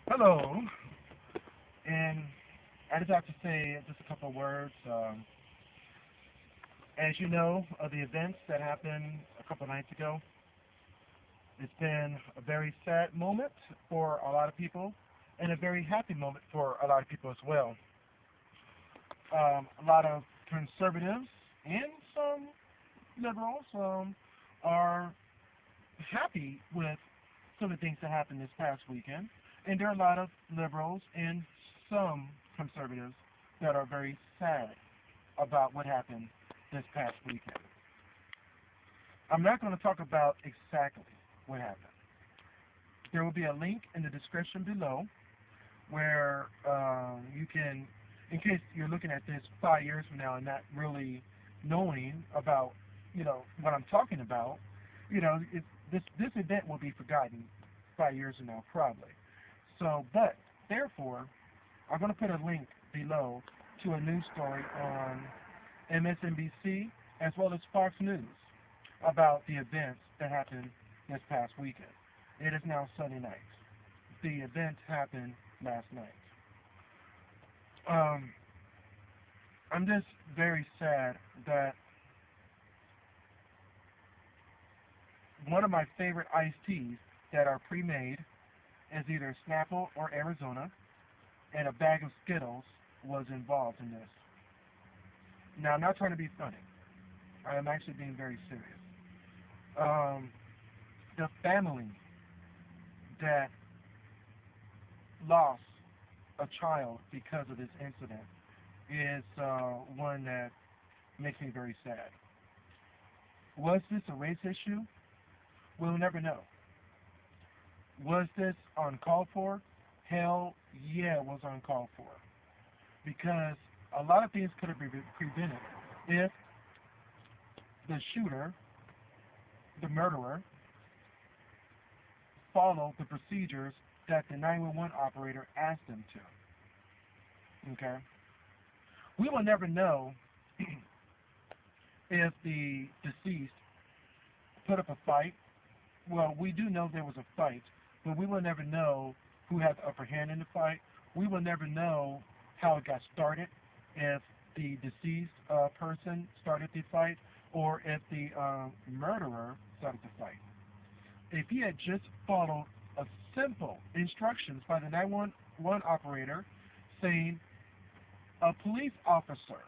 Hello, and I just have to say just a couple of words. As you know, of the events that happened a couple of nights ago, it's been a very sad moment for a lot of people, and a very happy moment for a lot of people as well. A lot of conservatives and some liberals are happy with some of the things that happened this past weekend, and there are a lot of liberals and some conservatives that are very sad about what happened this past weekend. I'm not going to talk about exactly what happened. There will be a link in the description below where you can, in case you're looking at this 5 years from now and not really knowing about, what I'm talking about, this event will be forgotten 5 years from now probably. So, but therefore, I'm going to put a link below to a news story on MSNBC as well as Fox News about the events that happened this past weekend. It is now Sunday night. The event happened last night. I'm just very sad that one of my favorite iced teas that are pre-made is either Snapple or Arizona, and a bag of Skittles was involved in this. Now, I'm not trying to be funny. I am actually being very serious. Um, the family that lost a child because of this incident is one that makes me very sad. Was this a race issue? We'll never know. Was this uncalled for? Hell yeah, it was uncalled for. Because a lot of things could have been prevented if the shooter, the murderer, followed the procedures that the 911 operator asked them to. Okay? We will never know if the deceased put up a fight. Well, we do know there was a fight, but we will never know who had the upper hand in the fight. We will never know how it got started, if the deceased person started the fight, or if the murderer started the fight. If he had just followed a simple instructions by the 911 operator saying a police officer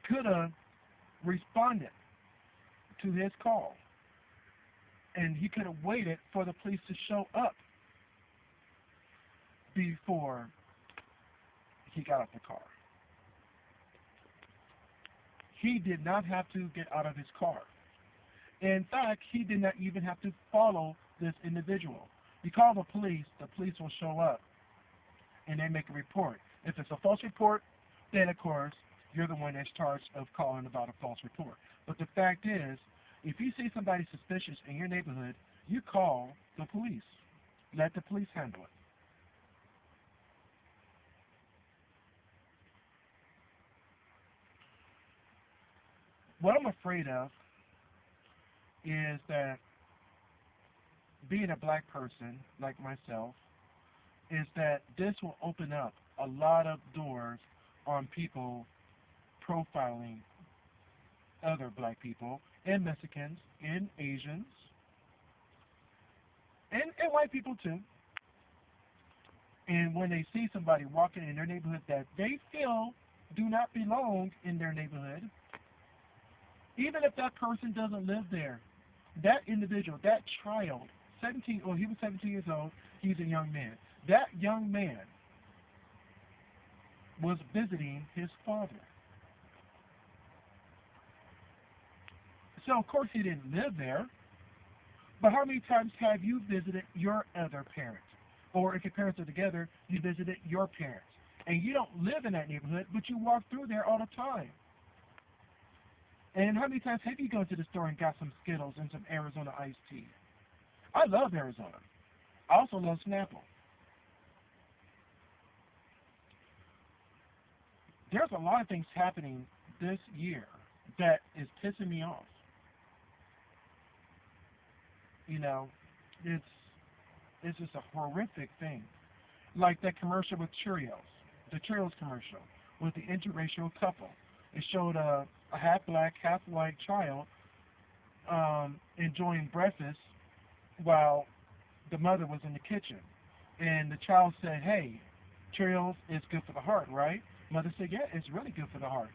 could have responded to his call, and he could have waited for the police to show up before he got out the car. He did not have to get out of his car. In fact, he did not even have to follow this individual. You call the police will show up, and they make a report. If it's a false report, then of course, you're the one that's charged of calling about a false report. But the fact is, if you see somebody suspicious in your neighborhood, you call the police. Let the police handle it. What I'm afraid of is that being a black person like myself, is that this will open up a lot of doors on people profiling other black people and Mexicans and Asians and white people too. And when they see somebody walking in their neighborhood that they feel do not belong in their neighborhood, even if that person doesn't live there, that individual, that child, 17, he was 17 years old, he's a young man. That young man was visiting his father. So, of course, he didn't live there, but how many times have you visited your other parent? Or if your parents are together, you visited your parents. And you don't live in that neighborhood, but you walk through there all the time. And how many times have you gone to the store and got some Skittles and some Arizona iced tea? I love Arizona. I also love Snapple. There's a lot of things happening this year that is pissing me off. You know, it's it's just a horrific thing. Like that commercial with Cheerios, the Cheerios commercial with the interracial couple. It showed a half black, half white child enjoying breakfast while the mother was in the kitchen. And the child said, "Hey, Cheerios is good for the heart, right?" Mother said, "Yeah, it's really good for the heart."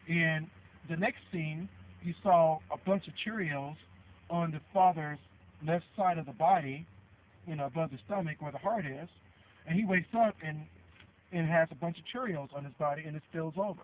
And the next scene, you saw a bunch of Cheerios on the father's left side of the body, above the stomach where the heart is. And he wakes up and has a bunch of Cheerios on his body and it spills over.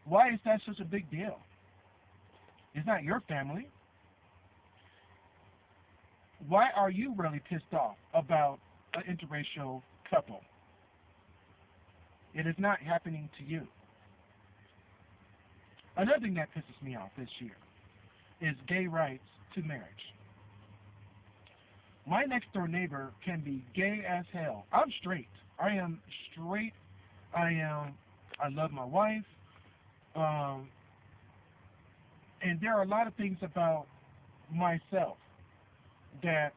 Why is that such a big deal? It's not your family. Why are you really pissed off about an interracial couple? It is not happening to you. Another thing that pisses me off this year is gay rights to marriage. My next door neighbor can be gay as hell. I'm straight. I am straight. I love my wife. And there are a lot of things about myself that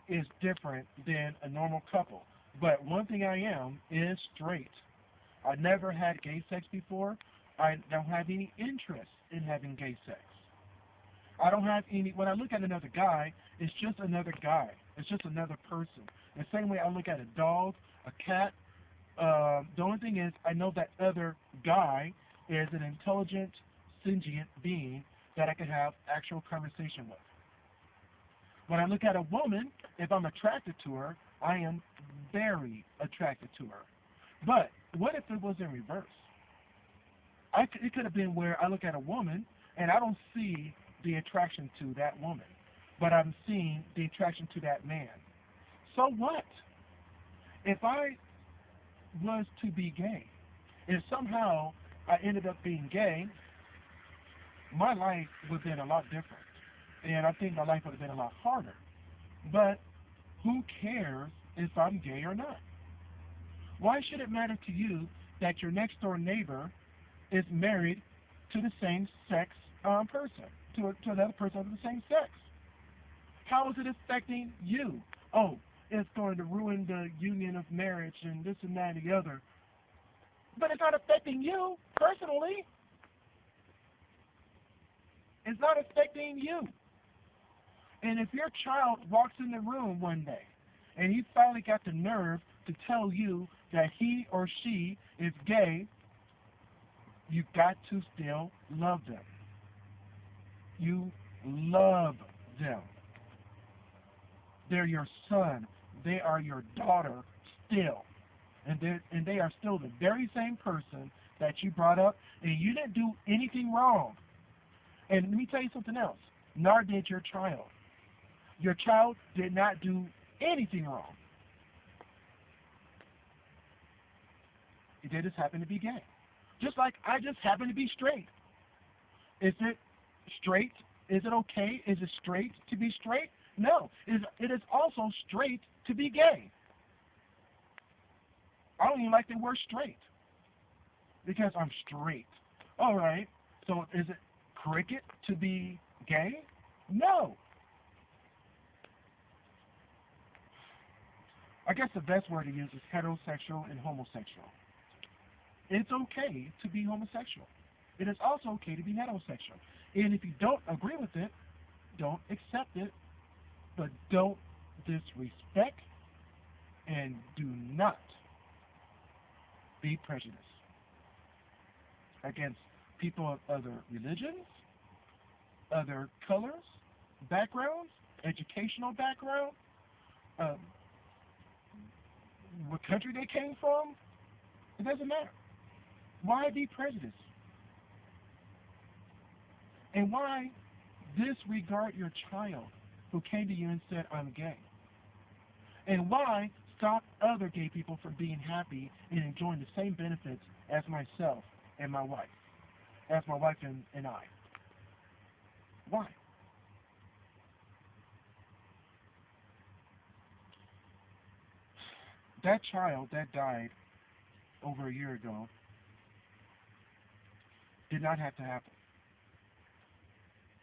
is different than a normal couple. But one thing I am is straight. I never had gay sex before. I don't have any interest in having gay sex. I don't have any, when I look at another guy, it's just another guy. It's just another person. The same way I look at a dog, a cat. The only thing is, I know that other guy is an intelligent, sentient being that I can have actual conversation with. When I look at a woman, if I'm attracted to her, I am very attracted to her. But what if it was in reverse? It could have been where I look at a woman and I don't see the attraction to that woman, but I'm seeing the attraction to that man. So what? If I was to be gay, if somehow I ended up being gay, my life would have been a lot different. And I think my life would have been a lot harder. But who cares if I'm gay or not? Why should it matter to you that your next door neighbor is married to the same sex person, to another person of the same sex? How is it affecting you? Oh, it's going to ruin the union of marriage and this and that and the other. But it's not affecting you personally. It's not affecting you. And if your child walks in the room one day and he finally got the nerve to tell you that he or she is gay, you've got to still love them. You love them. They're your son. They are your daughter still. And they are still the very same person that you brought up, and you didn't do anything wrong. And let me tell you something else. Nor did your child. Your child did not do anything wrong. They just happen to be gay. Just like I just happen to be straight. Is it straight? Is it okay? Is it straight to be straight? No. It is also straight to be gay. I don't even like the word straight. Because I'm straight. All right. So is it cricket to be gay? No. I guess the best word to use is heterosexual and homosexual. It's okay to be homosexual. It is also okay to be heterosexual. And if you don't agree with it, don't accept it, but don't disrespect and do not be prejudiced against people of other religions, other colors, backgrounds, educational background, what country they came from. It doesn't matter. Why be prejudiced? And why disregard your child who came to you and said, I'm gay? And why stop other gay people from being happy and enjoying the same benefits as myself and my wife, as my wife and I? Why? That child that died over a year ago did not have to happen.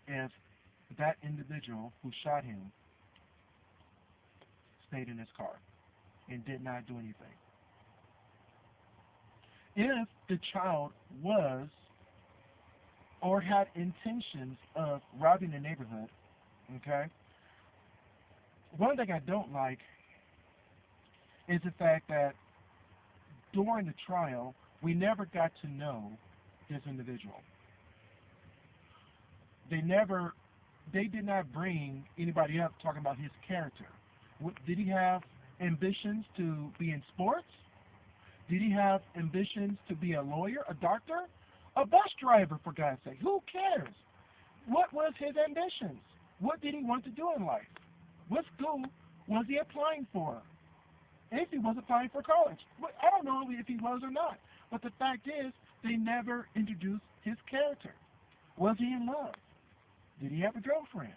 If that individual who shot him stayed in his car and did not do anything. If the child was or had intentions of robbing the neighborhood, okay, one thing I don't like is the fact that during the trial, we never got to know this individual. They did not bring anybody up talking about his character. Did he have ambitions to be in sports? Did he have ambitions to be a lawyer, a doctor, a bus driver, for God's sake? Who cares? What was his ambitions? What did he want to do in life? What school was he applying for? If he was applying for college. I don't know if he was or not. But the fact is, they never introduced his character. Was he in love? Did he have a girlfriend?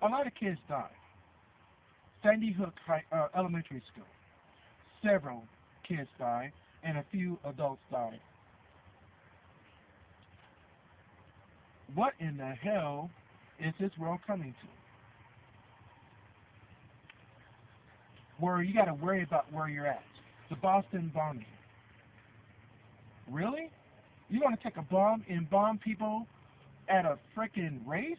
A lot of kids died. Sandy Hook Elementary School. Several kids died, and a few adults died. What in the hell is this world coming to? Where you got to worry about where you're at. The Boston bombing. Really? You want to take a bomb and bomb people at a frickin' race?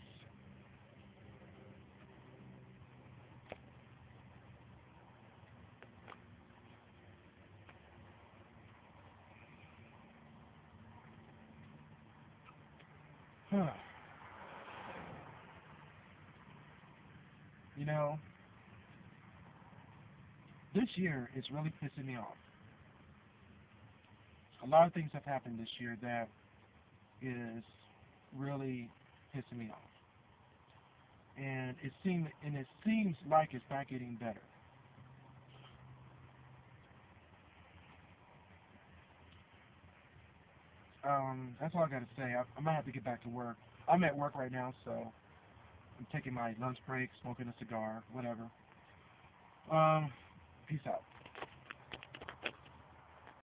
You know, this year is really pissing me off. A lot of things have happened this year that is really pissing me off. And it seems like it's not getting better. That's all I gotta say. I might have to get back to work. I'm at work right now, so I'm taking my lunch break, smoking a cigar, whatever. Peace out.